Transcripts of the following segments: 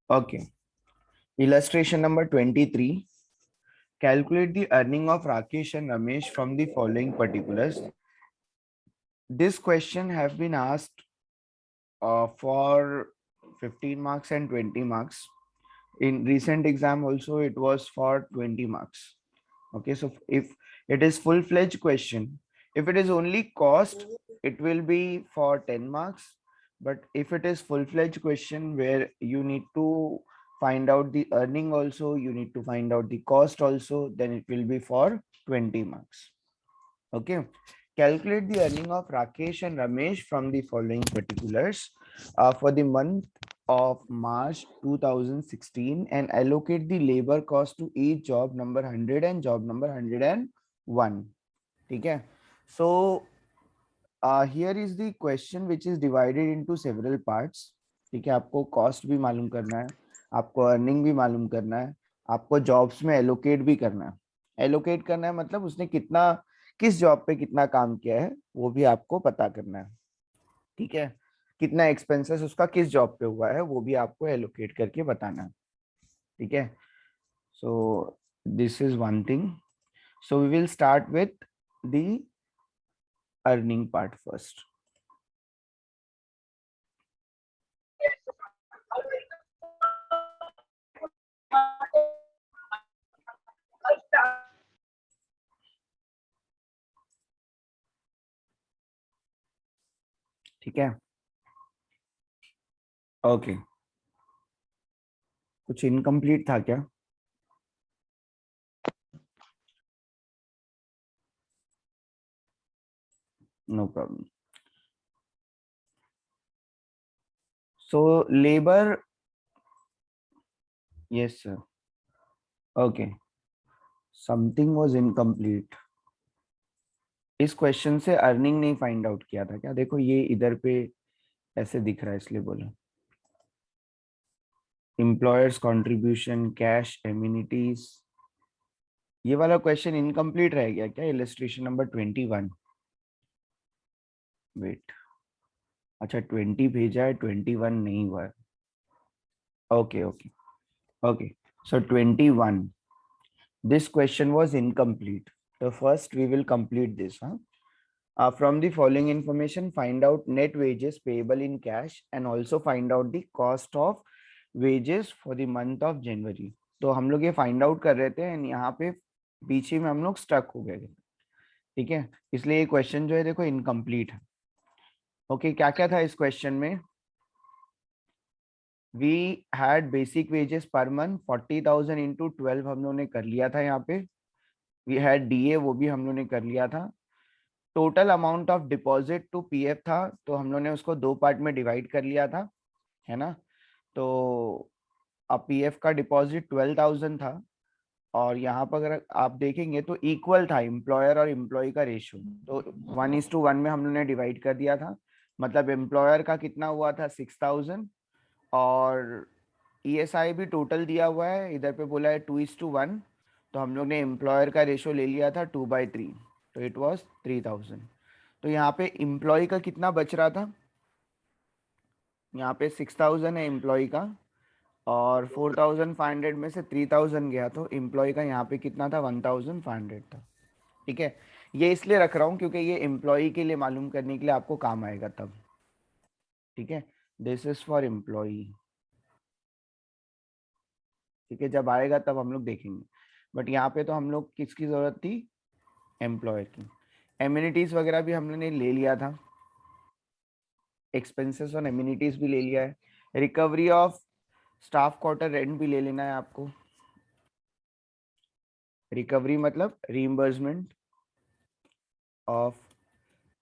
Okay. Illustration number 23. Calculate the earning of Rakesh and Ramesh from the following particulars. This question have been asked for 15 marks and 20 marks. In recent exam also it was for 20 marks. Okay, so if it is full-fledged question, if it is only cost, it will be for 10 marks. But if it is full-fledged question where you need to find out the earning also, you need to find out the cost also, then it will be for 20 marks. Okay. Calculate the earning of Rakesh and Ramesh from the following particulars for the month of March 2016 and allocate the labor cost to each job number 100 and job number 101. ठीक है. So here is the question which is divided into several parts. ठीक है, आपको cost भी मालूम करना है, आपको अर्निंग भी मालूम करना है, आपको जॉब्स में एलोकेट भी करना है. एलोकेट करना है मतलब उसने कितना, किस जॉब पे कितना काम किया है वो भी आपको पता करना है. ठीक है, कितना एक्सपेंसेस उसका किस जॉब पे हुआ है वो भी आपको एलोकेट करके बताना है. ठीक है, so this is one thing. So we will start with the earning part first. ठीक है, ओके. कुछ इनकम्प्लीट था क्या? No problem. So labour, yes sir, okay. Something was incomplete. इस क्वेश्चन से अर्निंग नहीं फाइंड आउट किया था क्या? देखो ये इधर पे ऐसे दिख रहा है इसलिए बोला. एम्प्लॉयर्स कंट्रीब्यूशन, कैश, एम्यूनिटीज, ये वाला क्वेश्चन इनकम्प्लीट रह गया क्या? Illustration number 21. वेट, अच्छा 20 भेजा है, 21 नहीं हुआ है. Okay okay okay. So 21, this question was incomplete. So first we will complete this. From the following information, find out net wages payable in cash and also find out the cost of wages for the month of January. तो हम लोग ये find out कर रहे थे and यहाँ पे पीछे में हम लोग स्टक हो गए थे. ठीक है, इसलिए ये क्वेश्चन जो है देखो इनकम्प्लीट है. ओके, क्या क्या था इस क्वेश्चन में? We had basic wages per month 40,000 into 12 हम लोगों ने कर लिया था. यहाँ पे वी हैड डीए, वो भी हम लोगों ने कर लिया था. Total amount of deposit to PF था, तो हम लोगों ने उसको दो पार्ट में डिवाइड कर लिया था, है ना. तो अब पीएफ का डिपॉजिट 12,000 था और यहाँ पर अगर आप देखेंगे तो इक्वल था एम्प्लॉयर और एम्प्लॉय का रेशियो. तो 1:1 में हम लोगों ने डिवाइड कर दिया था. मतलब एम्प्लॉयर का कितना हुआ था 6,000 और ईएसआई भी टोटल दिया हुआ है, इधर पे बोला है 2:1. तो हम लोग ने एम्प्लॉयर का रेशियो ले लिया था 2/3, तो इट वाज 3,000. तो यहाँ पे एम्प्लॉय का कितना बच रहा था? यहाँ पे 6,000 है एम्प्लॉय का और 4,500 में से 3,000 गया, तो एम्प्लॉय का यहाँ पे कितना था? 1,500 था. ठीक है, ये इसलिए रख रहा हूँ क्योंकि ये एम्प्लॉय के लिए मालूम करने के लिए आपको काम आएगा तब. ठीक है, दिस इज फॉर एम्प्लॉय. ठीक है, जब आएगा तब हम लोग देखेंगे. बट यहाँ पे तो हम लोग किसकी जरूरत थी? एम्प्लॉयर की. एम्यूनिटीज वगैरह भी हम लोग ने ले लिया था, एक्सपेंसेस और एम्यूनिटीज भी ले लिया है. Recovery of staff quarter rent भी ले लेना है आपको. रिकवरी मतलब reimbursement of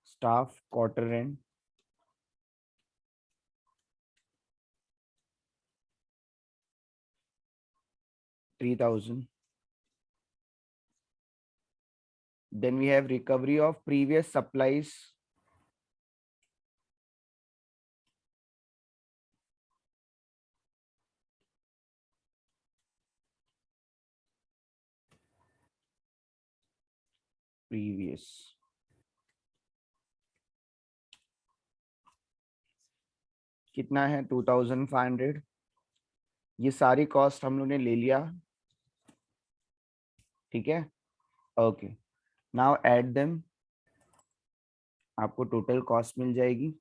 staff quarter rent, 3,000. Then we have recovery of previous supplies, previous. कितना है? 2,500. ये सारी कॉस्ट हम लोग ने ले लिया, ठीक है। ओके, नाउ ऐड देम, आपको टोटल कॉस्ट मिल जाएगी।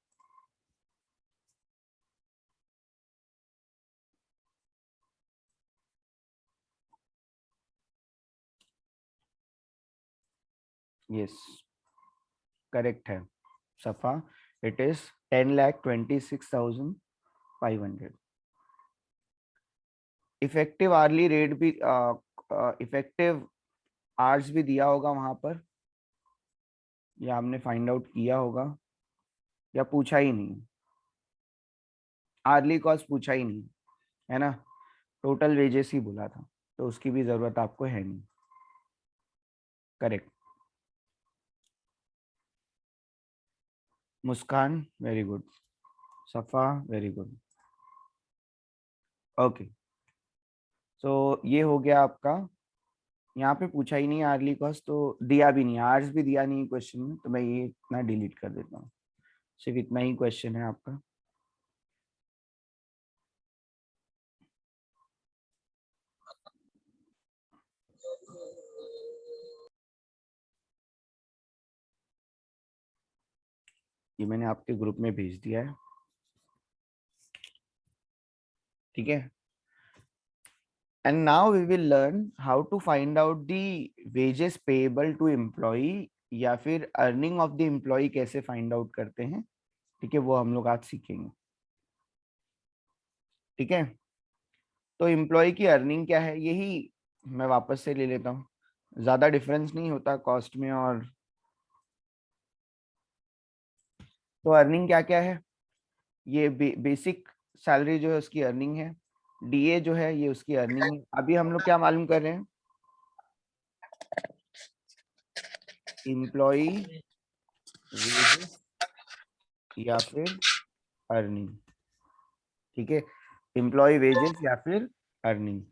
यस, करेक्ट है सफा, it is 10,26,500। Effective hourly rate भी, इफेक्टिव आवर्स भी दिया होगा वहां पर, या हमने फाइंड आउट किया होगा, या पूछा ही नहीं, आर्ली कॉस्ट पूछा ही नहीं, है ना, टोटल वेजेस ही बोला था, तो उसकी भी जरूरत आपको है नहीं। करेक्ट, मुस्कान वेरी गुड, सफा वेरी गुड। ओके, सो ये हो गया आपका, यहाँ पे पूछा ही नहीं आर्ली कॉस्ट, तो दिया भी नहीं, आर्स भी दिया नहीं क्वेश्चन में, तो मैं ये इतना डिलीट कर देता हूँ। सिर्फ इतना ही क्वेश्चन है आपका। ये मैंने आपके ग्रुप में भेज दिया है, ठीक है। And now we will learn how to find out the wages payable to employee, या फिर अर्निंग ऑफ द एम्प्लॉय कैसे फाइंड आउट करते हैं, ठीक है, वो हम लोग आज सीखेंगे, ठीक है। तो एम्प्लॉय की अर्निंग क्या है, यही मैं वापस से ले लेता हूँ, ज्यादा डिफरेंस नहीं होता कॉस्ट में। और तो अर्निंग क्या क्या है, ये बेसिक सैलरी जो है उसकी अर्निंग है, डीए जो है ये उसकी अर्निंग है। अभी हम लोग क्या मालूम कर रहे हैं, एम्प्लॉय वेजेस या फिर अर्निंग, ठीक है, एम्प्लॉय वेजेस या फिर अर्निंग।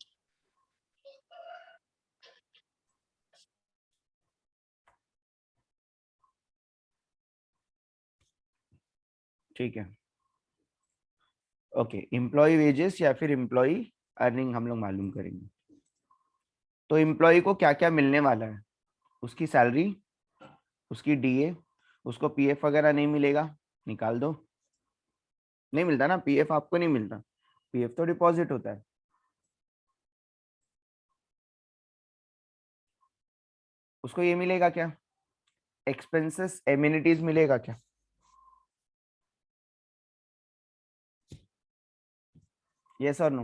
ठीक है, ओके, एम्प्लॉय वेजेस या फिर एम्प्लॉय अर्निंग हम लोग मालूम करेंगे। तो एम्प्लॉय को क्या क्या मिलने वाला है, उसकी सैलरी, उसकी डीए, उसको पीएफ वगैरह नहीं मिलेगा, निकाल दो, नहीं मिलता ना पीएफ, आपको नहीं मिलता, पीएफ तो डिपॉजिट होता है। उसको ये मिलेगा क्या, एक्सपेंसेस एमिनिटीज मिलेगा क्या, यस और नो,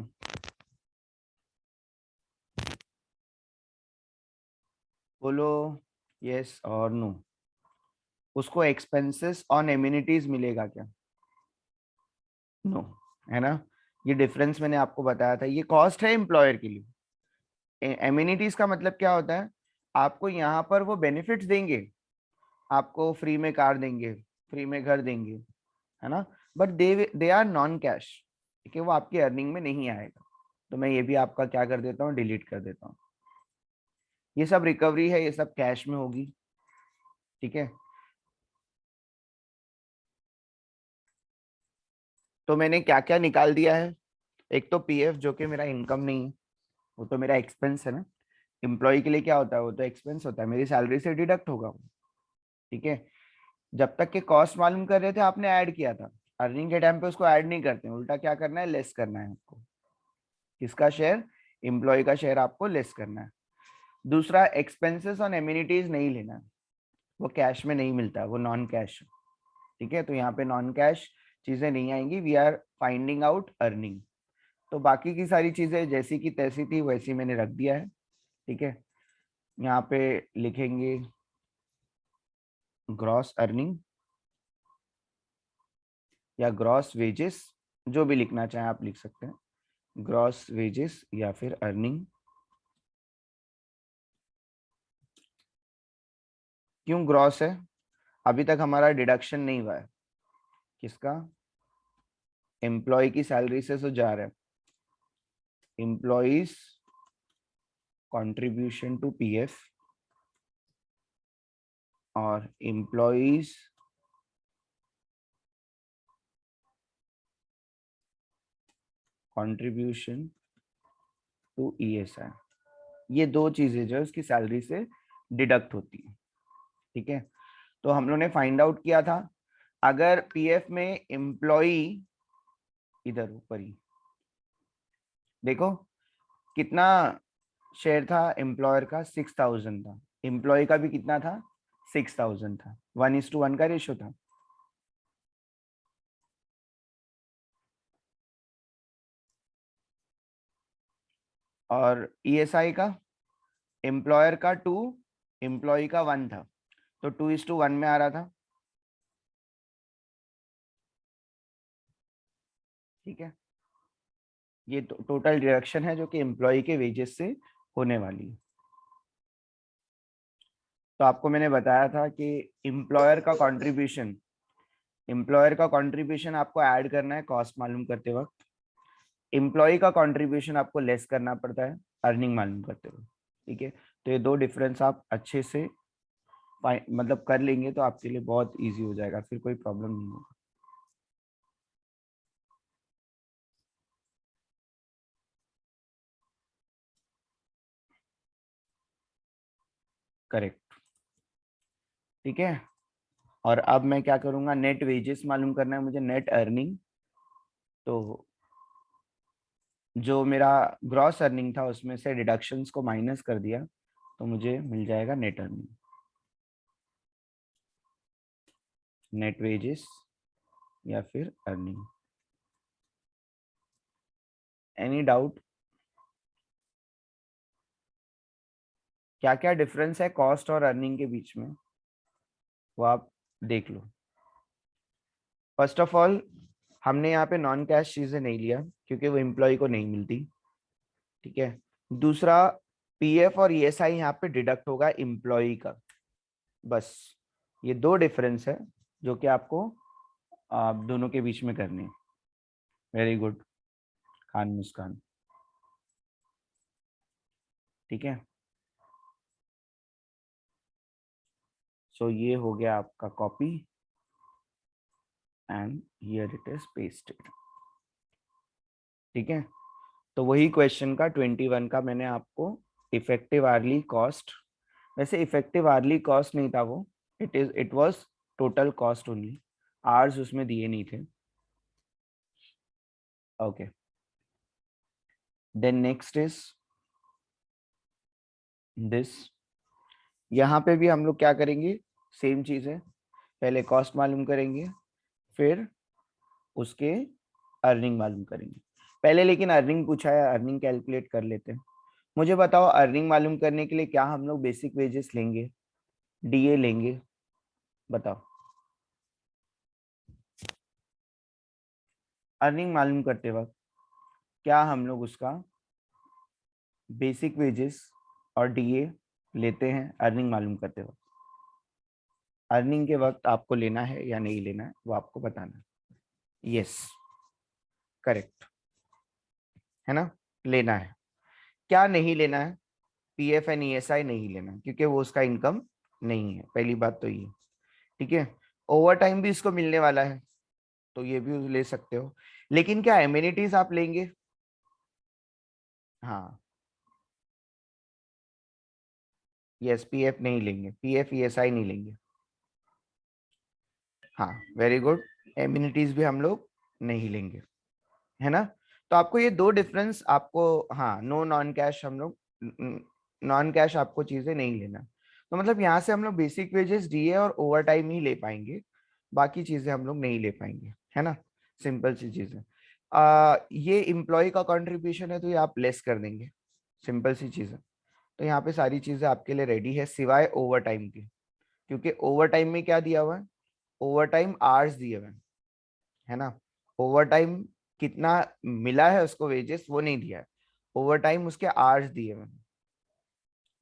बोलो यस और नो। उसको एक्सपेंसेस ऑन एमिनिटीज मिलेगा क्या, नो, है ना। ये डिफरेंस मैंने आपको बताया था, ये कॉस्ट है एम्प्लॉयर के लिए। एमिनिटीज का मतलब क्या होता है, आपको यहाँ पर वो बेनिफिट्स देंगे, आपको फ्री में कार देंगे, फ्री में घर देंगे, है ना, but they are non cash, ठीक है, वो आपकी अर्निंग में नहीं आएगा। तो मैं ये भी आपका क्या कर देता हूँ, डिलीट कर देता हूँ। ये सब रिकवरी है, ये सब कैश में होगी, ठीक है। तो मैंने क्या क्या निकाल दिया है, एक तो पीएफ जो कि मेरा इनकम नहीं है, वो तो मेरा एक्सपेंस है ना, एम्प्लॉय के लिए क्या होता है, वो तो एक्सपेंस होता है, मेरी सैलरी से डिडक्ट होगा वो, ठीक है। जब तक के कॉस्ट मालूम कर रहे थे आपने ऐड किया था, अर्निंग के टाइम पे उसको ऐड नहीं करते, उल्टा क्या करना है, लेस करना है आपको, किसका शेयर, एम्प्लॉय का शेयर आपको लेस करना है। दूसरा, एक्सपेंसेस ऑन एम्यूनिटीज नहीं लेना है, वो कैश में नहीं मिलता, वो नॉन कैश, ठीक है। तो यहाँ पे नॉन कैश चीजें नहीं आएंगी, we are finding out earning. तो बाकी की सारी चीजें जैसी की तैसी थी वैसी मैंने रख दिया है, ठीक है। यहाँ पे लिखेंगे ग्रॉस अर्निंग या ग्रॉस वेजेस, जो भी लिखना चाहें आप लिख सकते हैं, ग्रॉस वेजेस या फिर अर्निंग। क्यों ग्रॉस है, अभी तक हमारा डिडक्शन नहीं हुआ है, किसका, एम्प्लॉय की सैलरी से जो जा रहा है, एम्प्लॉइज कंट्रीब्यूशन टू पीएफ और एम्प्लॉइज कंट्रीब्यूशन टू ESI, ये दो चीजें जो है उसकी सैलरी से डिडक्ट होती है। ठीक है, तो हम लोगों ने फाइंड आउट किया था अगर पीएफ में एम्प्लॉय, इधर ऊपर ही देखो कितना शेयर था एम्प्लॉयर का, 6000 था, एम्प्लॉय का भी कितना था, 6000 था, 1:1 का रेशियो था। और ESI का एम्प्लॉयर का 2, एम्प्लॉय का 1 था, तो 2:1 में आ रहा था। ठीक है, ये टोटल डिडक्शन है जो कि एम्प्लॉय के वेजेस से होने वाली है। तो आपको मैंने बताया था कि एम्प्लॉयर का कंट्रीब्यूशन, एम्प्लॉयर का कंट्रीब्यूशन आपको ऐड करना है कॉस्ट मालूम करते वक्त, एम्प्लॉय का कंट्रीब्यूशन आपको लेस करना पड़ता है अर्निंग मालूम करते वक्त। ठीक है, तो ये दो डिफरेंस आप अच्छे से मतलब कर लेंगे तो आपके लिए बहुत इजी हो जाएगा, फिर कोई प्रॉब्लम नहीं होगा। करेक्ट। ठीक है, और अब मैं क्या करूंगा, नेट वेजेस मालूम करना है मुझे, नेट अर्निंग। तो जो मेरा ग्रॉस अर्निंग था उसमें से डिडक्शंस को माइनस कर दिया तो मुझे मिल जाएगा नेट अर्निंग, नेट वेजेस या फिर अर्निंग। Any doubt? क्या क्या डिफरेंस है कॉस्ट और अर्निंग के बीच में वो आप देख लो। फर्स्ट ऑफ ऑल हमने यहाँ पे नॉन कैश चीजें नहीं लिया क्योंकि वो एम्प्लॉय को नहीं मिलती। ठीक है, दूसरा पीएफ और ईएसआई यहाँ पे डिडक्ट होगा एम्प्लॉय का, बस ये दो डिफरेंस है जो कि आपको आप दोनों के बीच में करनी है। Very good Khan Muskan. ठीक है, सो ये हो गया आपका copy and here it is pasted. ठीक है, तो वही क्वेश्चन का 21 का मैंने आपको इफेक्टिव आर्ली कॉस्ट, वैसे इफेक्टिव आर्ली कॉस्ट नहीं था वो, it was total cost only, hours उसमें दिए नहीं थे। Okay, then next is this. यहाँ पे भी हम लोग क्या करेंगे, सेम चीज है, पहले कॉस्ट मालूम करेंगे फिर उसके अर्निंग मालूम करेंगे। पहले लेकिन अर्निंग पूछा है, अर्निंग कैलकुलेट कर लेते हैं। मुझे बताओ अर्निंग मालूम करने के लिए क्या हम लोग बेसिक वेजेस लेंगे, डीए लेंगे, बताओ। अर्निंग मालूम करते वक्त क्या हम लोग उसका बेसिक वेजेस और डीए लेते हैं अर्निंग मालूम करते वक्त? अर्निंग के वक्त आपको लेना है या नहीं लेना है वो आपको बताना है। यस, करेक्ट है ना, लेना है। क्या नहीं लेना है, पीएफ एंड ईएसआई नहीं लेना है, क्योंकि वो उसका इनकम नहीं है, पहली बात तो ये। ठीक है, ओवर टाइम भी इसको मिलने वाला है तो ये भी ले सकते हो, लेकिन क्या एमिनिटीज आप लेंगे? हाँ, यस, पीएफ नहीं लेंगे, पीएफ ईएसआई नहीं लेंगे। हाँ, वेरी गुड, एमिनिटीज भी हम लोग नहीं लेंगे, है ना। तो आपको ये दो डिफरेंस आपको, हाँ, नो नॉन कैश हम लोग, नॉन कैश आपको चीजें नहीं लेना। तो मतलब यहाँ से हम लोग बेसिक वेजेस, डीए और ओवर टाइम ही ले पाएंगे, बाकी चीजें हम लोग नहीं ले पाएंगे, है ना। सिंपल सी चीजें। ये इम्प्लॉय का कंट्रीब्यूशन है तो ये आप लेस कर देंगे, सिंपल सी चीज है। तो यहाँ पे सारी चीजें आपके लिए रेडी है सिवाय ओवर टाइम के, क्योंकि ओवर टाइम में क्या दिया हुआ है, ओवर टाइम आवर्स दिए हुए हैं, है ना। ओवर टाइम कितना मिला है उसको वेजेस वो नहीं दिया है, ओवर टाइम उसके आवर्स दिए हुए हैं।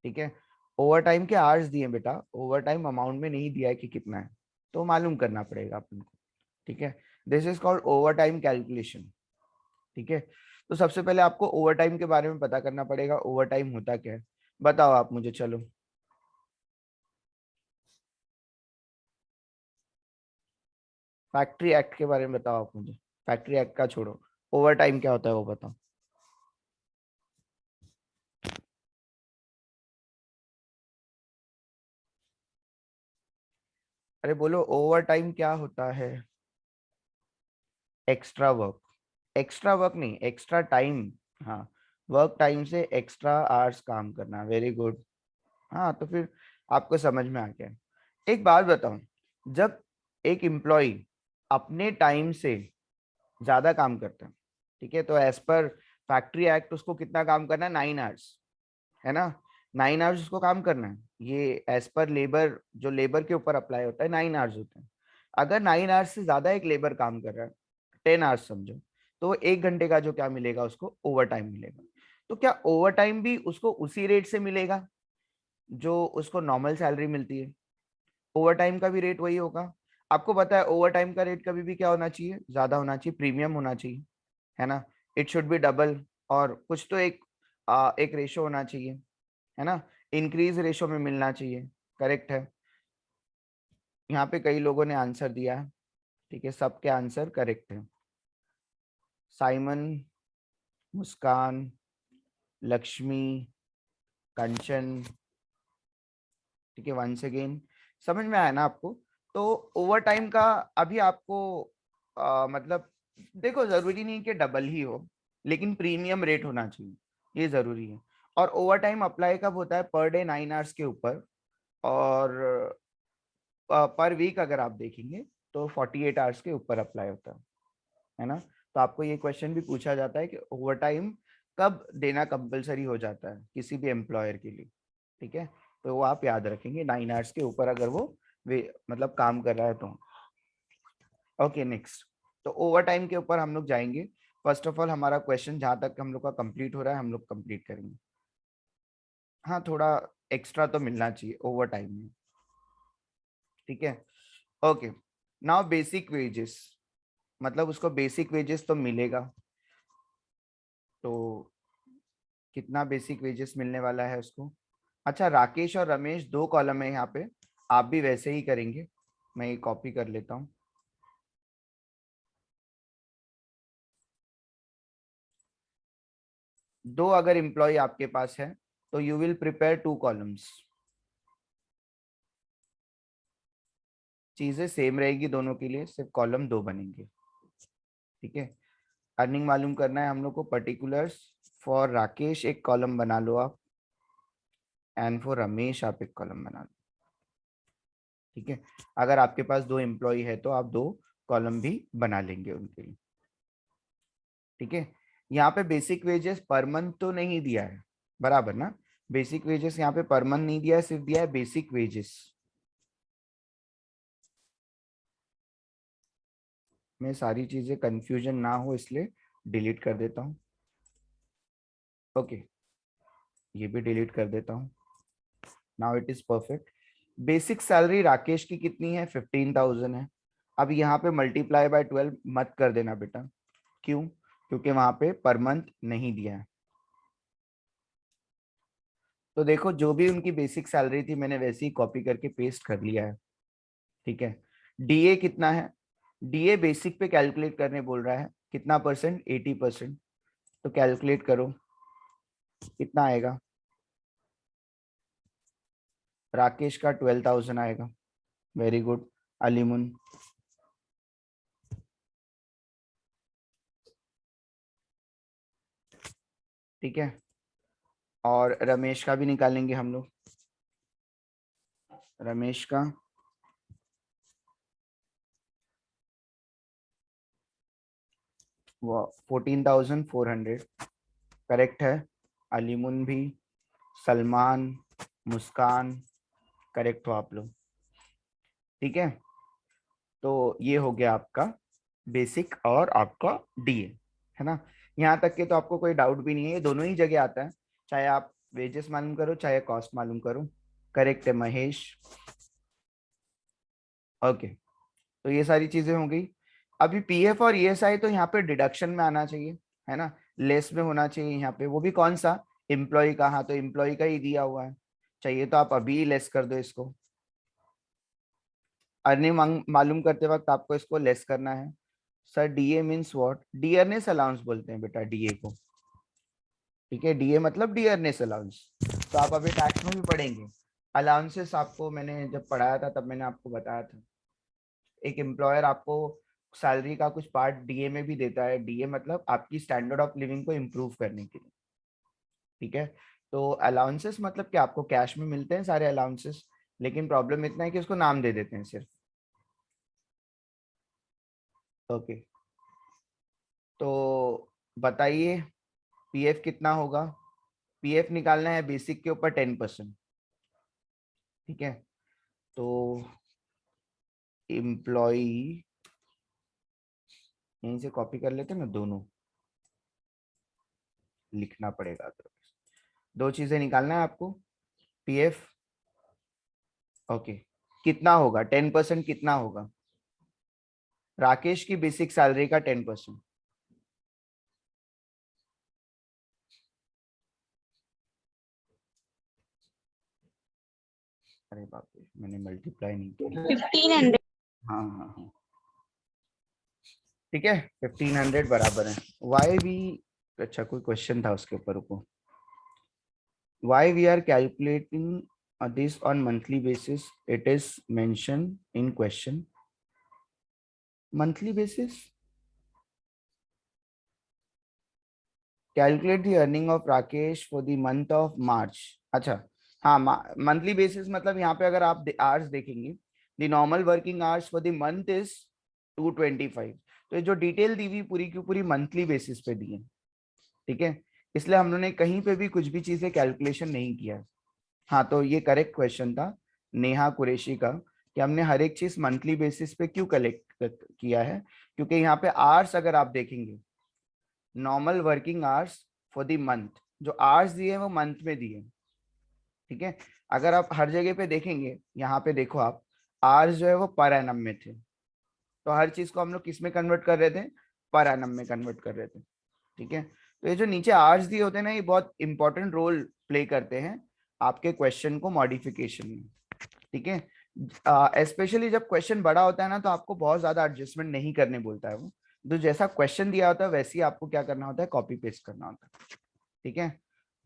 ठीक है, ओवर टाइम के आवर्स दिए बेटा, ओवर टाइम अमाउंट में नहीं दिया है कि कितना है, तो मालूम करना पड़ेगा अपन को। ठीक है, this is called over time calculation. ठीक है, तो सबसे पहले आपको ओवर टाइम के बारे में पता करना पड़ेगा, ओवर टाइम होता क्या है, बताओ आप मुझे, चलो। फैक्ट्री एक्ट के बारे में बताओ आप मुझे, फैक्ट्री एक्ट का छोड़ो, ओवर टाइम क्या होता है वो बताओ। अरे बोलो, ओवर टाइम क्या होता है? Extra work. एक्स्ट्रा वर्क नहीं, एक्स्ट्रा टाइम। हाँ, वर्क टाइम से एक्स्ट्रा आवर्स काम करना। Very good. हाँ, तो फिर आपको समझ में आ गया। एक बात बताऊं, जब एक एम्प्लॉय अपने टाइम से ज्यादा काम करता है, ठीक है, तो एज पर फैक्ट्री एक्ट उसको कितना काम करना है? 9 आवर्स, है ना? 9 आवर्स उसको काम करना है। ये एज पर लेबर, जो लेबर के ऊपर अप्लाई होता है, 9 आवर्स होते हैं। अगर 9 आवर्स से ज्यादा एक लेबर काम कर रहा है, 10 आवर्स समझो, तो 1 घंटे का जो क्या मिलेगा उसको? ओवर टाइम मिलेगा। तो क्या ओवर टाइम भी उसको उसी रेट से मिलेगा जो उसको नॉर्मल सैलरी मिलती है? ओवर टाइम का भी रेट वही होगा। आपको पता है ओवर टाइम का रेट कभी भी क्या होना चाहिए? ज्यादा होना चाहिए, प्रीमियम होना चाहिए, है ना? इट शुड बी डबल, और कुछ तो एक रेशो होना चाहिए, है ना? इंक्रीज रेशो में मिलना चाहिए। करेक्ट है। यहाँ पे कई लोगों ने आंसर दिया है, ठीक है, सबके आंसर करेक्ट है। साइमन, मुस्कान, लक्ष्मी, कंचन, ठीक है, वंस अगेन। समझ में आया ना आपको? तो ओवर टाइम का अभी आपको मतलब देखो, जरूरी नहीं कि डबल ही हो, लेकिन प्रीमियम रेट होना चाहिए, ये जरूरी है। और ओवर टाइम अप्लाई कब होता है? पर डे 9 आवर्स के ऊपर। और पर वीक अगर आप देखेंगे तो 48 आवर्स के ऊपर अप्लाई होता है ना? तो आपको ये क्वेश्चन भी पूछा जाता है कि ओवर टाइम कब देना कंपलसरी हो जाता है किसी भी एम्प्लॉयर के लिए, ठीक है? तो वो आप याद रखेंगे, 9 आवर्स के ऊपर अगर वो वे मतलब काम कर रहा है तो। Okay, next. तो ओवर टाइम के ऊपर हम लोग जाएंगे। फर्स्ट ऑफ ऑल हमारा क्वेश्चन जहां तक हम लोग का कंप्लीट हो रहा है, हम लोग कंप्लीट करेंगे। हाँ, थोड़ा एक्स्ट्रा तो मिलना चाहिए ओवर टाइम में, ठीक है? ओके, नाउ बेसिक वेजेस, मतलब उसको बेसिक वेजेस तो मिलेगा। तो कितना बेसिक वेजेस मिलने वाला है उसको? अच्छा, राकेश और रमेश दो कॉलम है यहाँ पे, आप भी वैसे ही करेंगे। मैं ये कॉपी कर लेता हूँ। दो अगर एम्प्लॉय आपके पास है तो यू विल प्रिपेयर 2 कॉलम्स। चीजें सेम रहेगी दोनों के लिए, सिर्फ कॉलम 2 बनेंगे, ठीक है? अर्निंग मालूम करना है हम लोग को। पर्टिकुलर्स फॉर राकेश एक कॉलम बना लो आप, एंड फॉर रमेश आप एक कॉलम बना लो, ठीक है? अगर आपके पास दो एम्प्लॉय है तो आप 2 कॉलम भी बना लेंगे उनके लिए, ठीक है? यहाँ पे बेसिक वेजेस पर मंथ तो नहीं दिया है, बराबर ना? बेसिक वेजेस यहाँ पे पर मंथ नहीं दिया है, सिर्फ दिया है बेसिक वेजेस। मैं सारी चीजें कंफ्यूजन ना हो इसलिए डिलीट कर देता हूँ। ओके, ये भी डिलीट कर देता हूँ। Now it is perfect. Basic salary Rakesh की कितनी है? 15,000 है। अब यहाँ पे मल्टीप्लाई बाय 12 मत कर देना बेटा। क्यों? क्योंकि वहां पे पर मंथ नहीं दिया है। तो देखो, जो भी उनकी बेसिक सैलरी थी मैंने वैसे ही कॉपी करके पेस्ट कर लिया है, ठीक है? डीए कितना है? डीए बेसिक पे कैलकुलेट करने बोल रहा है, कितना परसेंट? 80%। तो कैलकुलेट करो कितना आएगा। राकेश का 12,000 आएगा। Very good. अलीमुन, ठीक है? और रमेश का भी निकालेंगे हम लोग। रमेश का 14,400, करेक्ट है। अलीमुन भी, सलमान, मुस्कान, करेक्ट हो आप लोग, ठीक है? तो ये हो गया आपका बेसिक और आपका डीए, है ना? यहाँ तक के तो आपको कोई डाउट भी नहीं है, ये दोनों ही जगह आता है, चाहे आप वेजेस मालूम करो चाहे कॉस्ट मालूम करो। करेक्ट है महेश। ओके, तो ये सारी चीजें हो गई। अभी पीएफ और ईएसआई तो यहाँ पे डिडक्शन में आना चाहिए, है ना? लेस में होना चाहिए यहाँ पे, वो भी कौन सा? एम्प्लॉय का। हाँ, तो एम्प्लॉय का ही दिया हुआ है, चाहिए तो आप अभी लेस कर दो इसको। अर्निंग मालूम करते वक्त आपको इसको लेस करना है। Sir DA means what? Dearness allowance बोलते हैं बेटा डीए को, ठीक है? डीए मतलब डियरनेस अलाउंस। तो आप अभी टैक्स में भी पढ़ेंगे। अलाउंसेस आपको मैंने जब पढ़ाया था तब मैंने आपको बताया था, एक एम्प्लॉयर आपको सैलरी का कुछ पार्ट डीए में भी देता है, डीए मतलब आपकी स्टैंडर्ड ऑफ लिविंग को इम्प्रूव करने के लिए, ठीक है। तो अलाउंसेस मतलब कि आपको कैश में मिलते हैं सारे अलाउंसेस, लेकिन प्रॉब्लम इतना है कि उसको नाम दे देते हैं सिर्फ। ओके, तो बताइए पीएफ कितना होगा। पीएफ निकालना है बेसिक के ऊपर 10%, ठीक है। तो एम्प्लॉई, यहीं से कॉपी कर लेते हैं ना, दोनों लिखना पड़ेगा तो दो चीजें निकालना है आपको, पीएफ। ओके, कितना होगा 10%, कितना होगा राकेश की बेसिक सैलरी का 10%। अरे बाप रे, मैंने मल्टीप्लाई नहीं किया। 1500। हाँ हाँ हाँ, ठीक है, 1500 बराबर है वाई वी। अच्छा, कोई क्वेश्चन था उसके ऊपर को, why we are calculating this on monthly basis, it is mention in question. Monthly basis, calculate the earning of Rakesh for the month of March. अच्छा, हाँ, मंथली बेसिस मतलब यहाँ पे अगर आप आवर्स देखेंगे, the normal working hours for the month is 225। तो ये जो डिटेल दी हुई पूरी की पूरी मंथली बेसिस पे दी है, ठीक है। इसलिए हम लोगों ने कहीं पे भी कुछ भी चीजें कैलकुलेशन नहीं किया। हाँ, तो ये करेक्ट क्वेश्चन था नेहा कुरैशी का, कि हमने हर एक चीज मंथली बेसिस पे क्यों कलेक्ट किया है, क्योंकि यहाँ पे आवर्स अगर आप देखेंगे, normal working hours for the month, जो आवर्स दिए हैं वो मंथ में दिए, ठीक है। अगर आप हर जगह पे देखेंगे, यहाँ पे देखो आप, आवर्स जो है वो पर एनम में थे, तो हर चीज को हम लोग किस में कन्वर्ट कर रहे थे, पर एनम में कन्वर्ट कर रहे थे, ठीक है। तो ये जो नीचे आवर्स दिए होते हैं ना, ये बहुत इंपॉर्टेंट रोल प्ले करते हैं आपके क्वेश्चन को मॉडिफिकेशन में, ठीक है। स्पेशली जब क्वेश्चन बड़ा होता है ना, तो आपको बहुत ज्यादा एडजस्टमेंट नहीं करने बोलता है वो, तो जैसा क्वेश्चन दिया होता है वैसे ही आपको क्या करना होता है, कॉपी पेस्ट करना होता है, ठीक है।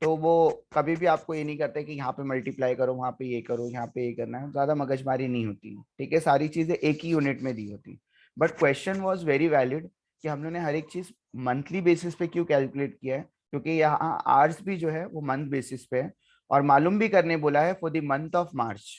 तो वो कभी भी आपको ये नहीं करते कि यहाँ पे मल्टीप्लाई करो, वहां पे ये करो, यहाँ पे ये करना है, ज्यादा मगजमारी नहीं होती, ठीक है। सारी चीजें एक ही यूनिट में दी होती। But question was very valid कि हम लोगों ने हर एक चीज मंथली बेसिस पे क्यों कैलकुलेट किया है, क्योंकि यहाँ आवर्स भी जो है वो मंथ बेसिस पे है, और मालूम भी करने बोला है फॉर द मंथ ऑफ मार्च,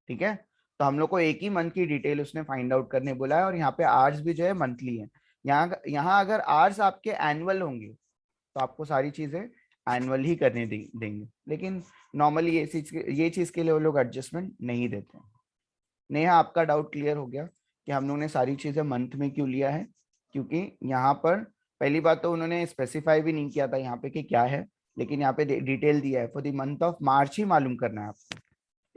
ठीक है। तो हम लोग को एक ही मंथ की डिटेल उसने फाइंड आउट करने बोला है, और यहाँ पे आवर्स भी जो है मंथली है। यहाँ यहाँ अगर आवर्स आपके एनुअल होंगे तो आपको सारी चीजें एनुअल ही करने देंगे, लेकिन नॉर्मली ये चीज के लिए वो लोग एडजस्टमेंट नहीं देते हैं। नेहा, आपका डाउट क्लियर हो गया कि हम लोगों ने सारी चीजें मंथ में क्यों लिया है, क्योंकि यहाँ पर पहली बात तो उन्होंने स्पेसिफाई भी नहीं किया था यहाँ पे कि क्या है, लेकिन यहाँ पे डिटेल दिया है for the month of March ही मालूम करना है आपको,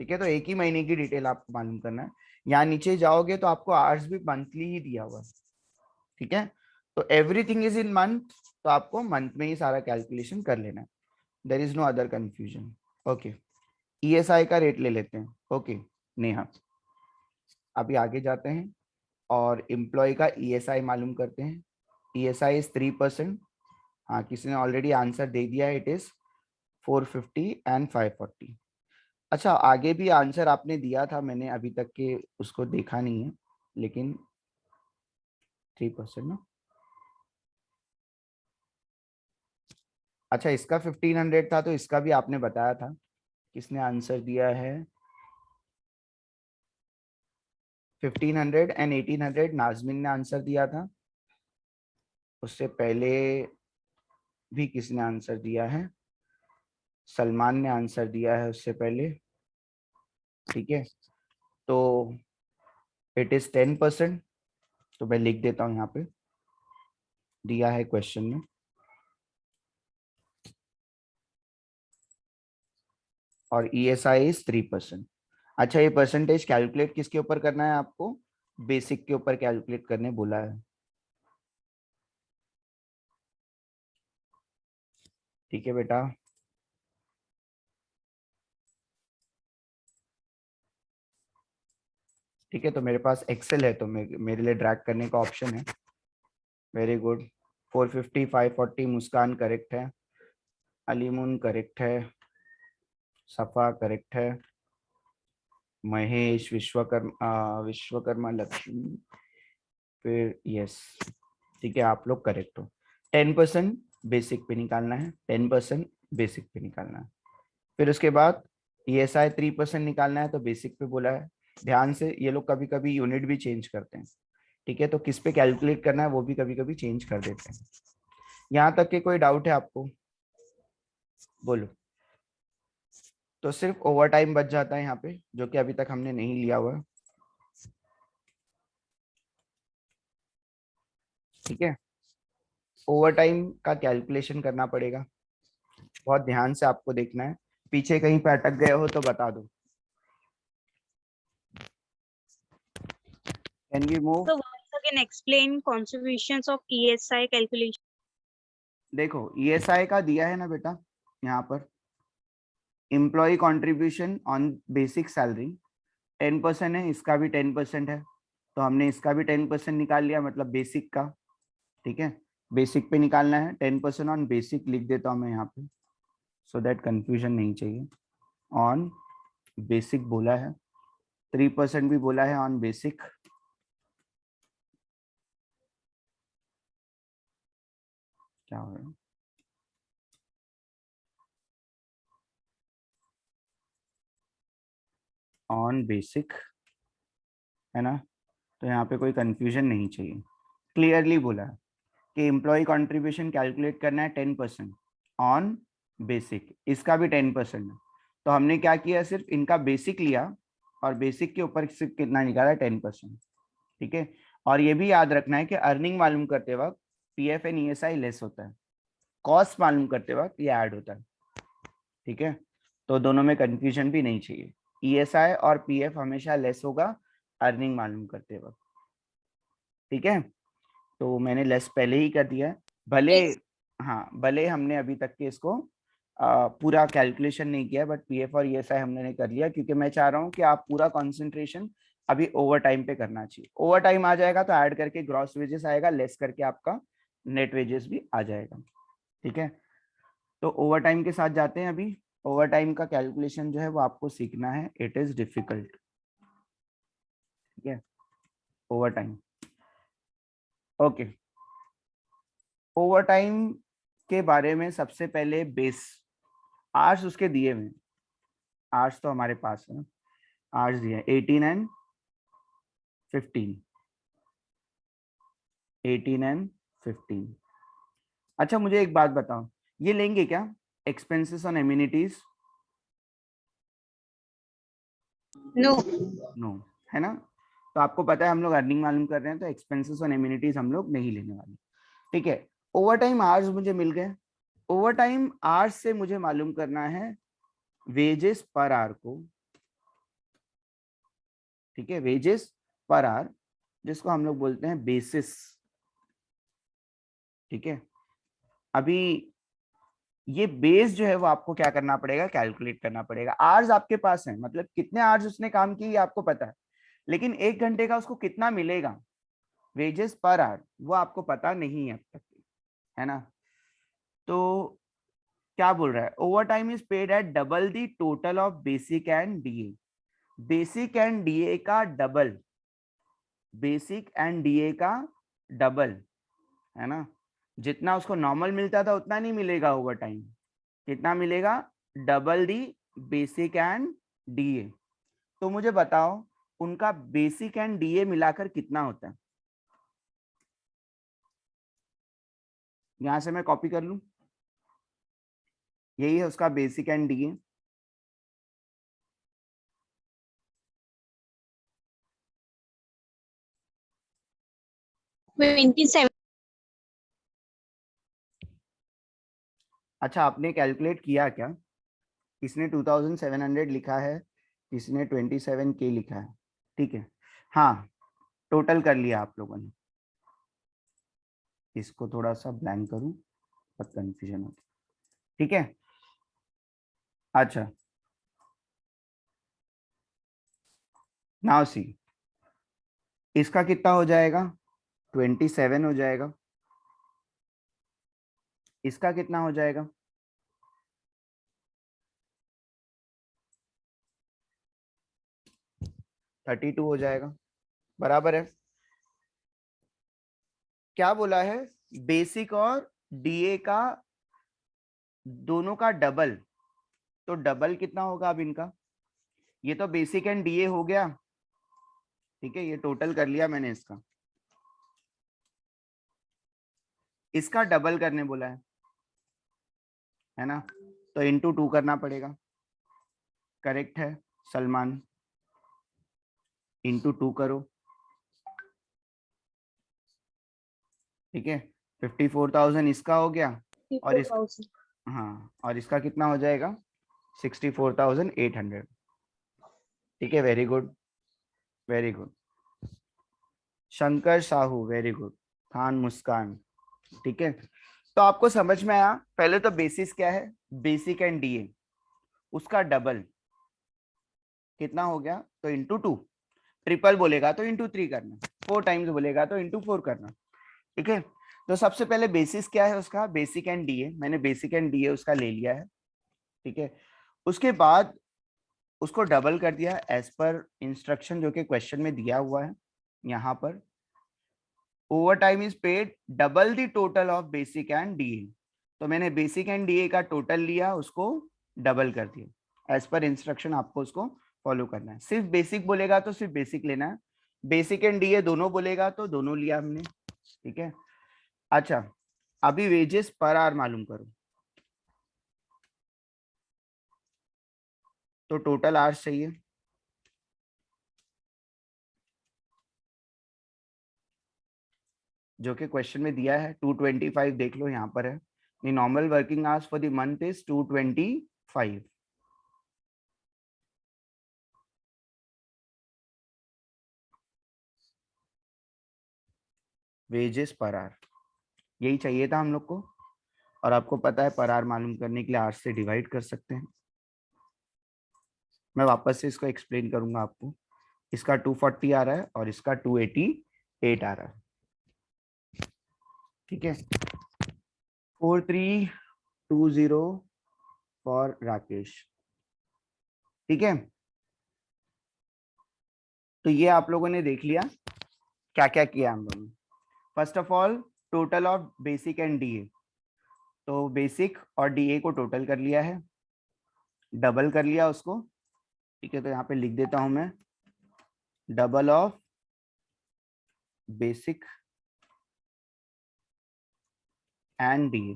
ठीक है। तो एक ही महीने की डिटेल आपको मालूम करना है। यहाँ नीचे जाओगे तो आपको आवर्स भी मंथली ही दिया हुआ है, ठीक है। तो एवरीथिंग इज इन मंथ, तो आपको मंथ में ही सारा कैलकुलेशन कर लेना है, there is no other confusion. Okay, ESI का रेट ले लेते हैं। ओके नेहा, अभी आगे जाते हैं और एम्प्लॉय का ईएसआई मालूम करते हैं। ESI is 3%। हाँ, किसी ने ऑलरेडी आंसर दे दिया है, इट इज 450 एंड 540। अच्छा, आगे भी आंसर आपने दिया था, मैंने अभी तक के उसको देखा नहीं है, लेकिन 3% ना। अच्छा, इसका 1500 था, तो इसका भी आपने बताया था। किसने आंसर दिया है, 1500 एंड 1800 नाजमिन ने आंसर दिया था। उससे पहले भी किसने आंसर दिया है, सलमान ने आंसर दिया है उससे पहले, ठीक है। तो इट इज 10%, तो मैं लिख देता हूँ यहाँ पे, दिया है क्वेश्चन में। और ईएसआई इज 3%। अच्छा, ये परसेंटेज कैलकुलेट किसके ऊपर करना है आपको, बेसिक के ऊपर कैलकुलेट करने बोला है, ठीक है बेटा। ठीक है, तो मेरे पास एक्सेल है, तो मेरे लिए ड्रैग करने का ऑप्शन है। वेरी गुड, 450 540, मुस्कान करेक्ट है, अलीमुन करेक्ट है, सफा करेक्ट है, महेश, विश्वकर्मा लक्ष्मी, फिर यस, ठीक है, आप लोग करेक्ट हो। 10% बेसिक पे निकालना है, 10% बेसिक पे निकालना है। फिर उसके बाद ESI 3% निकालना है, तो बेसिक पे बोला है। ध्यान से, ये लोग कभी कभी यूनिट भी चेंज करते हैं, ठीक है, तो किस पे कैलकुलेट करना है वो भी कभी कभी चेंज कर देते हैं। यहाँ तक के कोई डाउट है आपको? बोलो। तो सिर्फ ओवर टाइम बच जाता है यहाँ पे, जो कि अभी तक हमने नहीं लिया हुआ है, ठीक है। ओवर टाइम का कैलकुलेशन करना पड़ेगा, बहुत ध्यान से आपको देखना है, पीछे कहीं पे अटक गए हो तो बता दो। Can we move? So once again explain contributions of ESI calculation. देखो, ESI का दिया है ना बेटा, यहाँ पर employ contribution on basic salary 10% है, इसका भी 10% है, तो हमने इसका भी 10% निकाल लिया, मतलब बेसिक का, ठीक है। बेसिक पे निकालना है, 10% ऑन बेसिक लिख देता हूँ मैं यहाँ पे, सो दैट कंफ्यूजन नहीं चाहिए। ऑन बेसिक बोला है, 3% भी बोला है ऑन बेसिक, क्या हो रहा है, ऑन बेसिक, है ना, तो यहाँ पे कोई कंफ्यूजन नहीं चाहिए। क्लियरली बोला है कि एम्प्लॉय कंट्रीब्यूशन कैलकुलेट करना है 10% ऑन बेसिक, इसका भी 10% है, तो हमने क्या किया, सिर्फ इनका बेसिक लिया और बेसिक के ऊपर से कितना निकाला, 10%, ठीक है। और ये भी याद रखना है कि अर्निंग मालूम करते वक्त PF एंड ESI लेस होता है, कॉस्ट मालूम करते वक्त ये ऐड होता है, ठीक है। तो दोनों में कंफ्यूजन भी नहीं चाहिए, ESI और PF हमेशा लेस होगा अर्निंग मालूम करते वक्त, ठीक है। तो मैंने लेस पहले ही कर दिया है, भले, Yes. हाँ, भले हमने अभी तक के इसको पूरा कैलकुलेशन नहीं किया, बट PF और ESI हमने कर लिया, क्योंकि मैं चाह रहा हूँ कि आप पूरा कंसंट्रेशन अभी ओवर टाइम पे करना चाहिए। ओवर टाइम आ जाएगा तो ऐड करके ग्रॉस वेजेस आएगा, लेस करके आपका नेट वेजेस भी आ जाएगा, ठीक है। तो ओवर टाइम के साथ जाते हैं अभी। ओवर टाइम का कैलकुलेशन जो है वो आपको सीखना है, इट इज डिफिकल्ट, ठीक है। Over time, okay. Over time के बारे में सबसे पहले बेस, आर्स उसके दिए हुए, आर्स तो हमारे पास है, आर्स दिए 18 एंड 15, 18 एंड 15। अच्छा, मुझे एक बात बताओ, ये लेंगे क्या expenses on amenities? No. No, है ना। तो आपको पता है हम लोग अर्निंग मालूम कर रहे हैं, तो एक्सपेंसेस ऑन एम्यूनिटीज हम लोग नहीं लेने वाले, ठीक है। ओवर टाइम आवर्स मुझे मिल गए। ओवर टाइम आवर्स से मुझे मालूम करना है वेजेस पर आवर को, ठीक है, वेजेस पर आवर, जिसको हम लोग बोलते हैं बेसिस, ठीक है। अभी ये बेस जो है वो आपको क्या करना पड़ेगा, कैलकुलेट करना पड़ेगा। आवर्स आपके पास है, मतलब कितने आवर्स उसने काम किए ये आपको पता है, लेकिन 1 घंटे का उसको कितना मिलेगा वेजेस पर आवर, वो आपको पता नहीं है अब तक, है ना। तो क्या बोल रहा है, overtime is paid at double the total of basic and DA, basic and DA का डबल, बेसिक एंड DA का डबल, है ना। जितना उसको नॉर्मल मिलता था उतना नहीं मिलेगा ओवर टाइम, कितना मिलेगा, double the basic and DA। तो मुझे बताओ उनका बेसिक एंड DA मिलाकर कितना होता है, यहां से मैं कॉपी कर लूं, यही है उसका बेसिक एंड DA। 27. अच्छा, आपने कैलकुलेट किया क्या? किसने 2700 लिखा है, किसने 27K लिखा है, ठीक है। हाँ, टोटल कर लिया आप लोगों ने, इसको थोड़ा सा ब्लैंक करूं, बहुत कंफ्यूजन होता, ठीक है। अच्छा, नाउ सी, इसका कितना हो जाएगा, 27 हो जाएगा, इसका कितना हो जाएगा, 32 हो जाएगा, बराबर है। क्या बोला है, बेसिक और डीए का दोनों का डबल, तो डबल कितना होगा अब इनका, ये तो बेसिक एंड डीए हो गया, ठीक है, ये टोटल कर लिया मैंने इसका डबल करने बोला है ना, तो इंटू 2 करना पड़ेगा, करेक्ट है सलमान, इंटू 2 करो, ठीक है, 54,000 इसका हो गया, और इस 54,000. हाँ, और इसका कितना हो जाएगा 64,800, ठीक है, very good very good. Shankar Sahu very good, Khan Muskan, ठीक है। तो आपको समझ में आया, पहले तो बेसिस क्या है, बेसिक एंड डीए, उसका डबल कितना हो गया, तो इंटू 2, ट्रिपल बोलेगा तो इंटू 3 करना, 4 टाइम्स बोलेगा तो इंटू 4 करना, ठीक है। तो सबसे पहले बेसिस क्या है उसका, बेसिक एंड डीए, मैंने बेसिक एंड डीए उसका ले लिया है, ठीक है। उसके बाद उसको डबल कर दिया एज पर इंस्ट्रक्शन जो कि क्वेश्चन में दिया हुआ है यहाँ पर, over time is paid double the total of basic and DA, तो मैंने बेसिक एंड डीए का टोटल लिया, उसको डबल कर दिया, एज पर इंस्ट्रक्शन आपको उसको फॉलो करना है। सिर्फ बेसिक बोलेगा तो सिर्फ बेसिक लेना है, बेसिक एंड डीए दोनों बोलेगा तो दोनों लिया हमने, ठीक है। अच्छा, अभी वेजेस पर आवर मालूम करो, तो टोटल आवर्स चाहिए, जो कि क्वेश्चन में दिया है 225, देख लो यहाँ पर है, the normal working hours for the month is 225, wages per hour, यही चाहिए था हम लोग को, और आपको पता है पर आवर मालूम करने के लिए आवर से डिवाइड कर सकते हैं। मैं वापस से इसको एक्सप्लेन करूंगा आपको, इसका 240 आ रहा है और इसका 288 आ रहा है, ठीक है। 4320 फॉर राकेश, ठीक है। तो ये आप लोगों ने देख लिया क्या क्या किया हम लोगों ने। First of all total of basic and DA, तो बेसिक और डीए को टोटल कर लिया है, डबल कर लिया उसको, ठीक है। तो यहाँ पे लिख देता हूं मैं, double of basic and DA,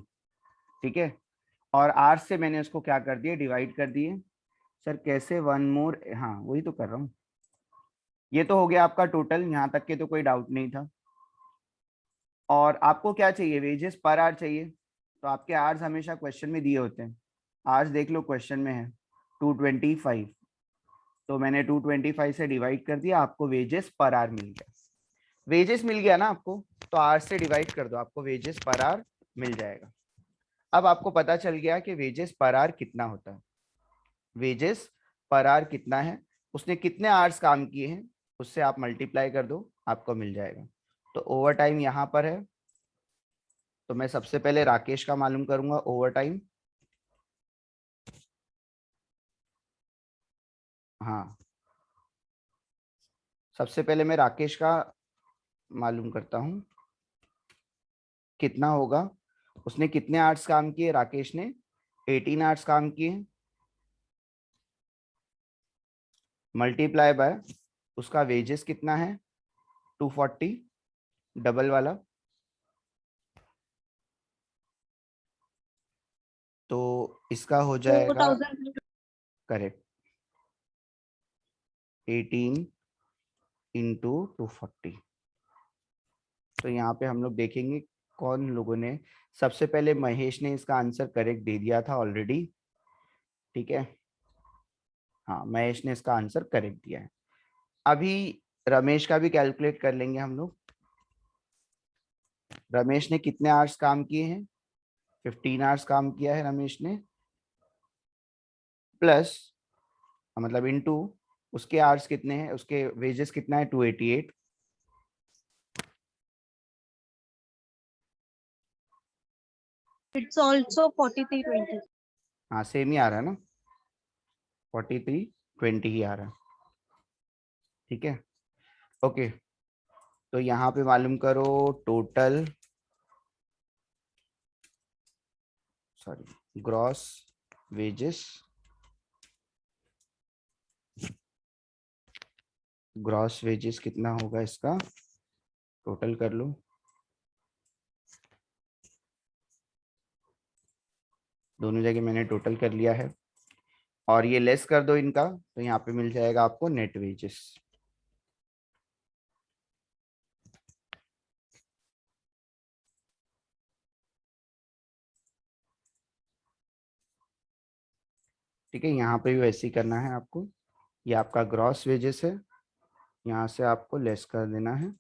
ठीक है। और आर से मैंने उसको क्या कर दिया, डिवाइड कर दिए। सर कैसे, वन मोर, हाँ वही तो कर रहा हूँ। ये तो हो गया आपका टोटल, यहाँ तक के तो कोई डाउट नहीं था। और आपको क्या चाहिए, वेजेस पर आवर चाहिए, तो आपके आवर्स हमेशा क्वेश्चन में दिए होते हैं, आवर्स देख लो क्वेश्चन में है 225, तो मैंने 225 से डिवाइड कर दिया, आपको वेजेस पर आवर मिल गया। वेजेस मिल गया ना आपको, तो आवर्स से डिवाइड कर दो, आपको वेजेस पर आवर मिल जाएगा। अब आपको पता चल गया कि वेजेस पर आवर कितना होता है, वेजेस पर आवर कितना है, उसने कितने आवर्स काम किए हैं, उससे आप मल्टीप्लाई कर दो, आपको मिल जाएगा। तो ओवर टाइम यहाँ पर है, तो मैं सबसे पहले राकेश का मालूम करूंगा ओवर टाइम, हाँ सबसे पहले मैं राकेश का मालूम करता हूं कितना होगा। उसने कितने आवर्स काम किए, राकेश ने 18 आवर्स काम किए, मल्टीप्लाई बाय उसका वेजेस कितना है 240, डबल वाला, तो इसका हो जाएगा 4,000. Correct 18 into 240। तो यहाँ पे हम लोग देखेंगे कौन लोगों ने, सबसे पहले महेश ने इसका आंसर करेक्ट दे दिया था ऑलरेडी, ठीक है, हाँ महेश ने इसका आंसर करेक्ट दिया है। अभी रमेश का भी कैलकुलेट कर लेंगे हम लोग। रमेश ने कितने आवर्स काम किए हैं, 15 आवर्स काम किया है रमेश ने, प्लस मतलब इनटू उसके आवर्स कितने हैं, उसके वेजेस कितना है 288, It's also 4320. हाँ सेम ही आ रहा है ना, 4320 ही आ रहा है, ठीक है, ओके। तो यहाँ पे मालूम करो total, sorry, gross wages, gross wages कितना होगा इसका, टोटल कर लो। दोनों जगह मैंने टोटल कर लिया है, और ये लेस कर दो इनका, तो यहाँ पे मिल जाएगा आपको नेट वेजेस। ठीक है, यहाँ पे भी वैसे ही करना है आपको। ये आपका ग्रॉस वेजेस है, यहाँ से आपको लेस कर देना है,